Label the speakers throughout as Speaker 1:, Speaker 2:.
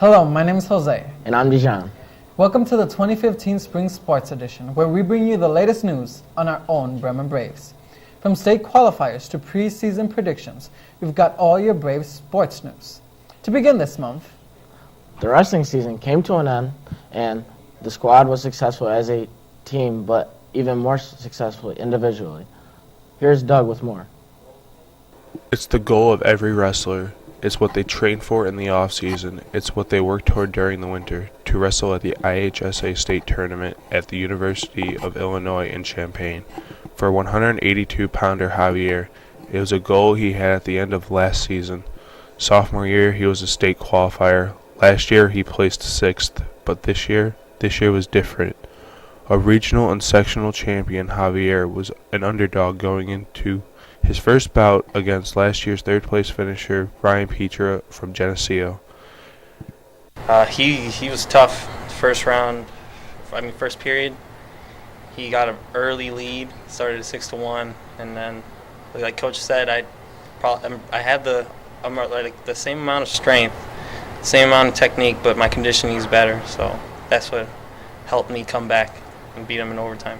Speaker 1: Hello, my name is Jose.
Speaker 2: And I'm Dijon.
Speaker 1: Welcome to the 2015 Spring Sports Edition, where we bring you the latest news on our own Bremen Braves. From state qualifiers to preseason predictions, we've got all your Braves sports news. To begin this month,
Speaker 2: the wrestling season came to an end, and the squad was successful as a team, but even more successful individually. Here's Doug with more.
Speaker 3: It's the goal of every wrestler. It's what they train for in the off-season. It's what they work toward during the winter, to wrestle at the IHSA state tournament at the University of Illinois in Champaign. For 182-pounder Javier, it was a goal he had at the end of last season. Sophomore year, he was a state qualifier. Last year, he placed 6th, but this year was different. A regional and sectional champion, Javier was an underdog going into his first bout against last year's third-place finisher, Ryan Petra from Geneseo.
Speaker 4: He was tough. First period. He got an early lead, started at 6-1, and then, like Coach said, I had the same amount of strength, same amount of technique, but my conditioning is better. So that's what helped me come back and beat him in overtime.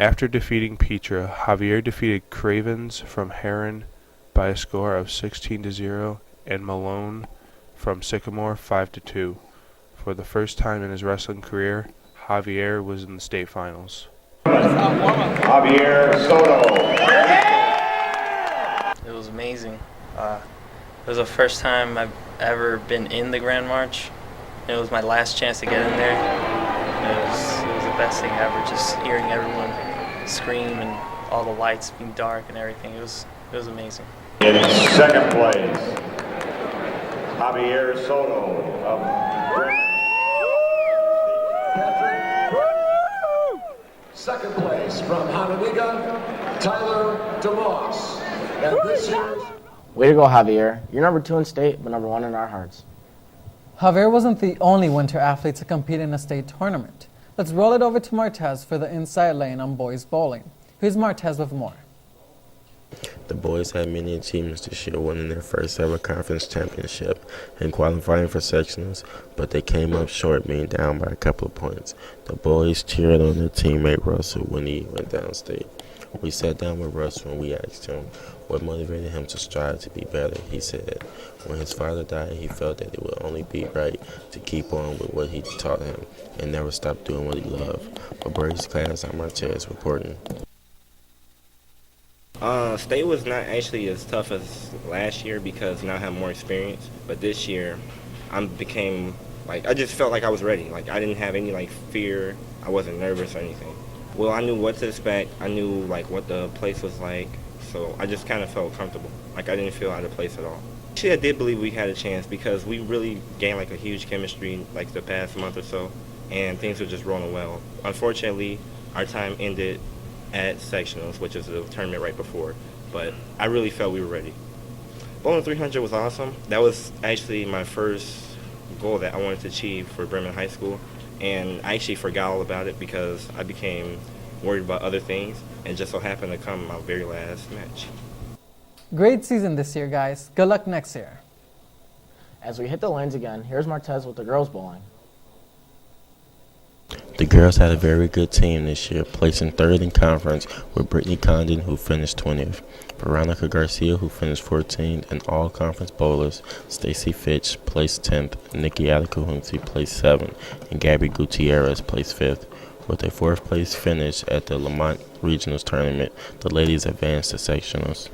Speaker 3: After defeating Petra, Javier defeated Cravens from Heron by a score of 16-0 and Malone from Sycamore 5-2. For the first time in his wrestling career, Javier was in the state finals.
Speaker 5: Javier Soto.
Speaker 4: It was amazing. It was the first time I've ever been in the Grand March. It was my last chance to get in there. It was the best thing ever, just hearing everyone scream and all the lights being dark and everything. It was amazing.
Speaker 5: In second place, Javier Soto of Bremen.
Speaker 6: Second place from Hononegah, Tyler DeMoss. And this year's...
Speaker 2: Way to go, Javier. You're number 2 in state, but number 1 in our hearts.
Speaker 1: Javier wasn't the only winter athlete to compete in a state tournament. Let's roll it over to Martez for the inside lane on boys bowling. Here's Martez with more.
Speaker 7: The boys had many achievements this year, winning their first ever conference championship and qualifying for sectionals, but they came up short, being down by a couple of points. The boys cheered on their teammate Russell when he went downstate. We sat down with Russell and we asked him what motivated him to strive to be better. He said when his father died, he felt that it would only be right to keep on with what he taught him and never stop doing what he loved. For Braves class, I'm Martez reporting.
Speaker 8: State was not actually as tough as last year because now I have more experience. But this year, I just felt like I was ready. Like I didn't have any fear. I wasn't nervous or anything. Well, I knew what to expect. I knew what the place was like. So I just kind of felt comfortable. I didn't feel out of place at all. Actually, I did believe we had a chance because we really gained a huge chemistry the past month or so, and things were just rolling well. Unfortunately, our time ended at sectionals, which is the tournament right before, but I really felt we were ready. Bowling 300 was awesome. That was actually my first goal that I wanted to achieve for Bremen High School, and I actually forgot all about it because I became worried about other things, and just so happened to come my very last match.
Speaker 1: Great season this year, guys. Good luck next year.
Speaker 2: As we hit the lanes again, here's Martez with the girls bowling.
Speaker 7: The girls had a very good team this year, placing 3rd in conference with Brittany Condon, who finished 20th, Veronica Garcia, who finished 14th, and all conference bowlers, Stacy Fitch placed 10th, Nikki Adekahunsi placed 7th, and Gabby Gutierrez placed 5th. With a 4th place finish at the Lamont Regionals Tournament, the ladies advanced to sectionals.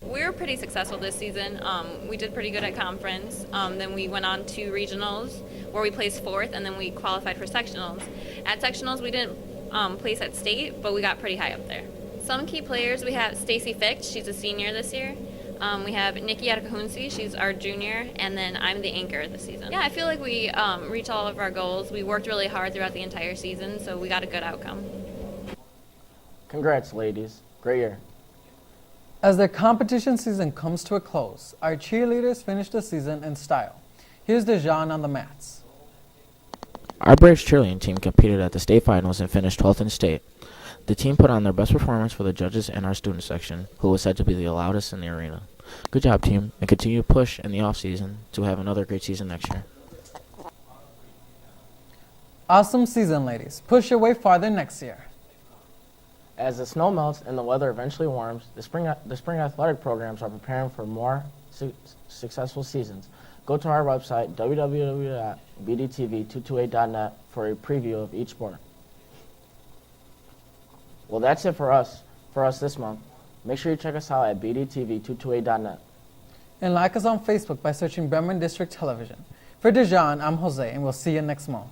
Speaker 9: We were pretty successful this season. We did pretty good at conference. Then we went on to regionals where we placed 4th, and then we qualified for sectionals. At sectionals, we didn't place at state, but we got pretty high up there. Some key players, we have Stacy Ficht, she's a senior this year. We have Nikki Adekahunsi, she's our junior, and then I'm the anchor this season. Yeah, I feel like we reached all of our goals. We worked really hard throughout the entire season, so we got a good outcome.
Speaker 2: Congrats, ladies. Great year.
Speaker 1: As their competition season comes to a close, our cheerleaders finish the season in style. Here's Dijon on the mats.
Speaker 10: Our Braves cheerleading team competed at the state finals and finished 12th in state. The team put on their best performance for the judges and our student section, who was said to be the loudest in the arena. Good job, team, and continue to push in the offseason to have another great season next year.
Speaker 1: Awesome season, ladies. Push your way farther next year.
Speaker 2: As the snow melts and the weather eventually warms, the spring athletic programs are preparing for more successful seasons. Go to our website, www.bdtv228.net, for a preview of each sport. Well, that's it for us this month. Make sure you check us out at bdtv228.net.
Speaker 1: And like us on Facebook by searching Bremen District Television. For Dejan, I'm Jose, and we'll see you next month.